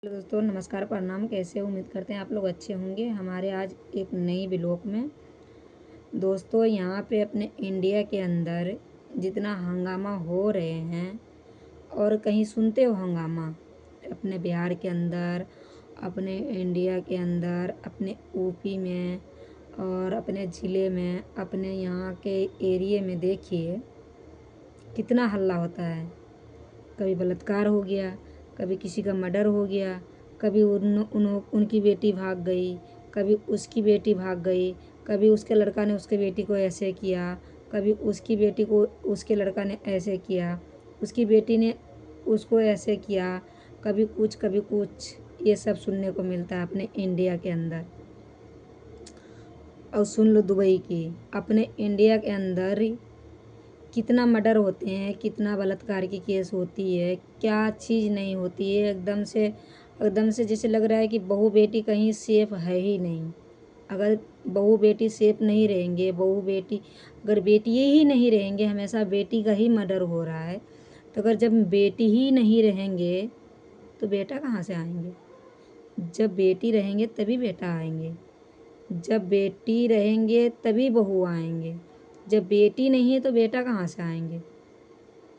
Hello दोस्तों, नमस्कार, प्रणाम। कैसे हो? उम्मीद करते हैं आप लोग अच्छे होंगे। हमारे आज एक नई व्लॉग में दोस्तों, यहाँ पे अपने इंडिया के अंदर जितना हंगामा हो रहे हैं, और कहीं सुनते हो हंगामा अपने बिहार के अंदर, अपने इंडिया के अंदर, अपने यूपी में और अपने ज़िले में, अपने यहाँ के एरिए में देखिए कितना हल्ला होता है। कभी बलात्कार हो गया, कभी किसी का मर्डर हो गया, कभी उनकी बेटी भाग गई, कभी उसकी बेटी भाग गई, कभी उसके लड़का ने उसके बेटी को ऐसे किया, कभी उसकी बेटी को उसके लड़का ने ऐसे किया, उसकी बेटी ने उसको ऐसे किया, कभी कुछ कभी कुछ। ये सब सुनने को मिलता है अपने इंडिया के अंदर। और सुन लो दुबई की, अपने इंडिया के अंदर कितना मर्डर होते हैं, कितना बलात्कार की केस होती है, क्या चीज़ नहीं होती है। एकदम से जैसे लग रहा है कि बहू बेटी कहीं सेफ है ही नहीं। अगर बहू बेटी सेफ नहीं रहेंगे, बहू बेटी अगर बेटी ही नहीं रहेंगे, हमेशा बेटी का ही मर्डर हो रहा है, तो अगर जब बेटी ही नहीं रहेंगे तो बेटा कहाँ से आएंगे? जब बेटी रहेंगे तभी बेटा आएंगे, जब बेटी रहेंगे तभी बहू आएंगे। जब बेटी नहीं है तो बेटा कहाँ से आएंगे?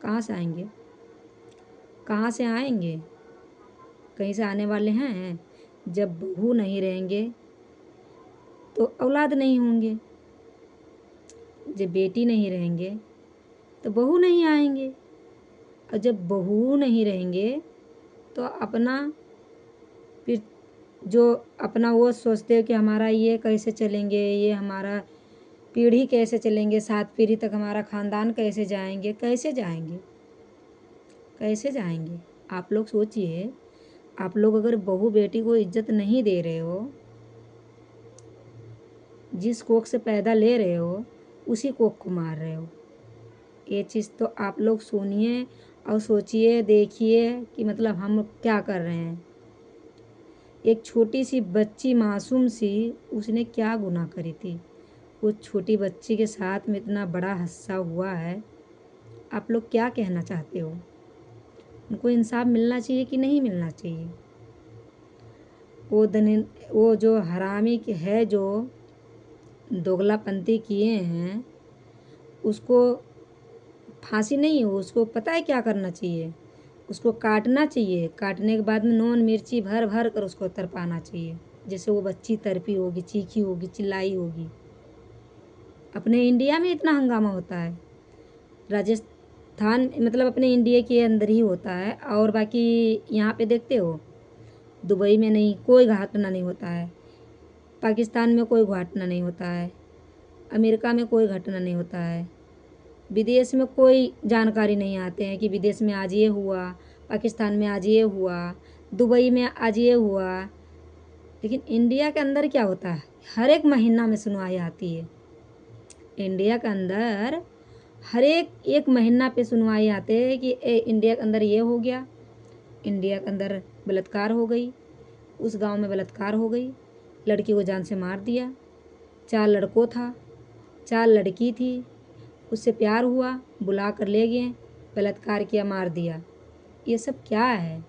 कहाँ से आएंगे? कहाँ से आएंगे? कहीं से आने वाले हैं? जब बहू नहीं रहेंगे तो औलाद नहीं होंगे, जब बेटी नहीं रहेंगे तो बहू नहीं आएंगे, और जब बहू नहीं रहेंगे तो अपना फिर जो अपना वो सोचते हो कि हमारा ये कैसे चलेंगे, ये हमारा पीढ़ी कैसे चलेंगे, 7 पीढ़ी तक हमारा ख़ानदान कैसे जाएंगे? कैसे जाएंगे? कैसे जाएंगे? आप लोग सोचिए। आप लोग अगर बहू बेटी को इज्जत नहीं दे रहे हो, जिस कोख से पैदा ले रहे हो उसी कोख को मार रहे हो। ये चीज़ तो आप लोग सुनिए और सोचिए, देखिए कि मतलब हम क्या कर रहे हैं। एक छोटी सी बच्ची, मासूम सी, उसने क्या गुनाह करी थी? उस छोटी बच्ची के साथ में इतना बड़ा हादसा हुआ है। आप लोग क्या कहना चाहते हो? उनको इंसाफ मिलना चाहिए कि नहीं मिलना चाहिए? वो जो हरामी है, जो दोगलापंती किए हैं, उसको फांसी नहीं हो, उसको पता है क्या करना चाहिए? उसको काटना चाहिए। काटने के बाद में नून मिर्ची भर भर कर उसको तरपाना चाहिए, जैसे वो बच्ची तरपी होगी, चीखी होगी, चिल्लाई होगी। अपने इंडिया में इतना हंगामा होता है, राजस्थान मतलब अपने इंडिया के अंदर ही होता है, और बाकी यहाँ पे देखते हो दुबई में नहीं, कोई घटना नहीं होता है। पाकिस्तान में कोई घटना नहीं होता है, अमेरिका में कोई घटना नहीं होता है, विदेश में कोई जानकारी नहीं आते हैं कि विदेश में आज ये हुआ, पाकिस्तान में आज ये हुआ, दुबई में आज ये हुआ। लेकिन इंडिया के अंदर क्या होता है? हर एक महीना में सुनवाई आती है। इंडिया के अंदर हर एक महीना पे सुनवाई आते हैं कि इंडिया के अंदर ये हो गया, इंडिया के अंदर बलात्कार हो गई, उस गांव में बलात्कार हो गई, लड़की को जान से मार दिया, 4 लड़कों था, 4 लड़की थी, उससे प्यार हुआ, बुला कर ले गए, बलात्कार किया, मार दिया। ये सब क्या है?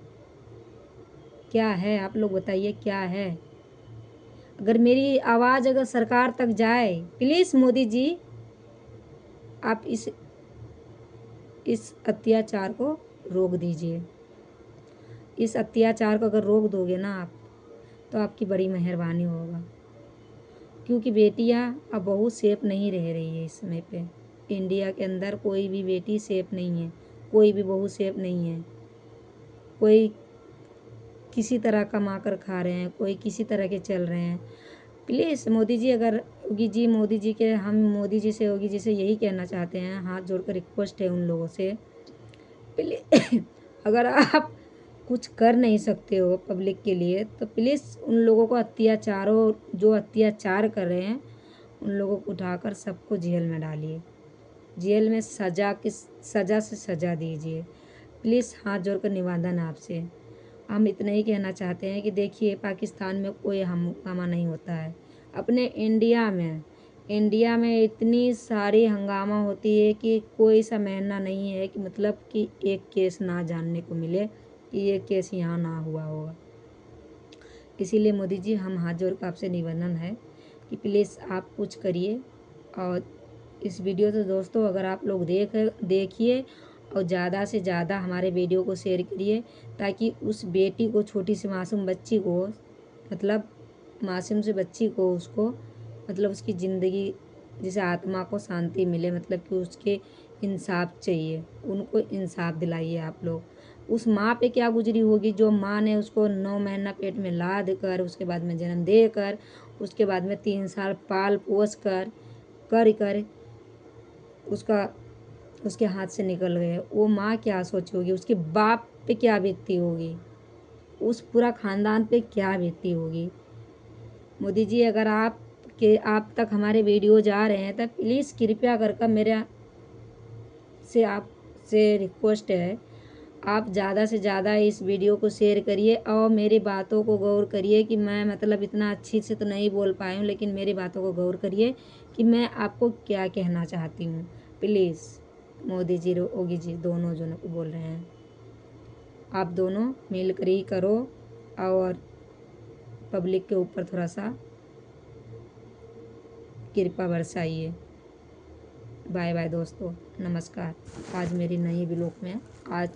क्या है? आप लोग बताइए क्या है? अगर मेरी आवाज़ अगर सरकार तक जाए, प्लीज़ मोदी जी, आप इस अत्याचार को रोक दीजिए। इस अत्याचार को अगर रोक दोगे ना आप, तो आपकी बड़ी मेहरबानी होगा। क्योंकि बेटियां अब बहुत सेफ नहीं रह रही है इस समय पे। इंडिया के अंदर कोई भी बेटी सेफ नहीं है, कोई भी बहू सेफ नहीं है। कोई किसी तरह कमा कर खा रहे हैं, कोई किसी तरह के चल रहे हैं। प्लीज़ मोदी जी, अगर योगी जी, मोदी जी के, हम मोदी जी से, योगी जी से यही कहना चाहते हैं, हाथ जोड़कर रिक्वेस्ट है उन लोगों से, प्लीज़ अगर आप कुछ कर नहीं सकते हो पब्लिक के लिए, तो प्लीज़ उन लोगों को जो अत्याचार कर रहे हैं, उन लोगों को उठाकर सबको जेल में डालिए। जेल में सज़ा से सज़ा दीजिए। प्लीज़ हाथ जोड़कर निवेदन है आपसे। हम इतना ही कहना चाहते हैं कि देखिए, पाकिस्तान में कोई हंगामा नहीं होता है। अपने इंडिया में इतनी सारी हंगामा होती है कि कोई सा महीना नहीं है कि मतलब कि एक केस ना जानने को मिले कि ये केस यहाँ ना हुआ होगा। इसीलिए मोदी जी हम हाथ जोड़ कर आपसे निवेदन है कि प्लीज़ आप कुछ करिए। और इस वीडियो तो दोस्तों अगर आप लोग देखिए और ज़्यादा से ज़्यादा हमारे वीडियो को शेयर करिए, ताकि उस बेटी को, छोटी सी मासूम बच्ची को, मतलब मासूम से बच्ची को, उसको मतलब उसकी ज़िंदगी, जैसे आत्मा को शांति मिले, मतलब कि उसके इंसाफ चाहिए, उनको इंसाफ दिलाइए आप लोग। उस माँ पे क्या गुजरी होगी जो माँ ने उसको 9 महीना पेट में लाद कर, उसके बाद में जन्म देकर, उसके बाद में 3 साल पाल पोस कर कर उसका उसके हाथ से निकल गए। वो माँ क्या सोची होगी, उसके बाप पे क्या बीतती होगी, उस पूरा खानदान पे क्या बीतती होगी। मोदी जी अगर आप तक हमारे वीडियो जा रहे हैं तो प्लीज़ कृपया कर मेरा से आपसे रिक्वेस्ट है, आप ज़्यादा से ज़्यादा इस वीडियो को शेयर करिए और मेरी बातों को गौर करिए कि मैं मतलब इतना अच्छी से तो नहीं बोल पाई हूँ, लेकिन मेरी बातों को गौर करिए कि मैं आपको क्या कहना चाहती हूँ। प्लीज़ मोदी जी, योगी जी, दोनों जो बोल रहे हैं, आप दोनों मिलकर ही करो और पब्लिक के ऊपर थोड़ा सा कृपा बरसाइए। बाय बाय दोस्तों, नमस्कार। आज मेरी नई ब्लॉग में, आज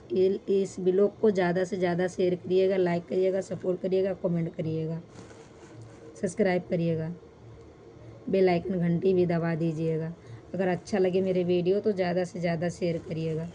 इस ब्लॉग को ज़्यादा से ज़्यादा शेयर करिएगा, लाइक करिएगा, सपोर्ट करिएगा, कमेंट करिएगा, सब्सक्राइब करिएगा, बेल आइकन घंटी भी दबा दीजिएगा। अगर अच्छा लगे मेरे वीडियो तो ज़्यादा से ज़्यादा शेयर करिएगा।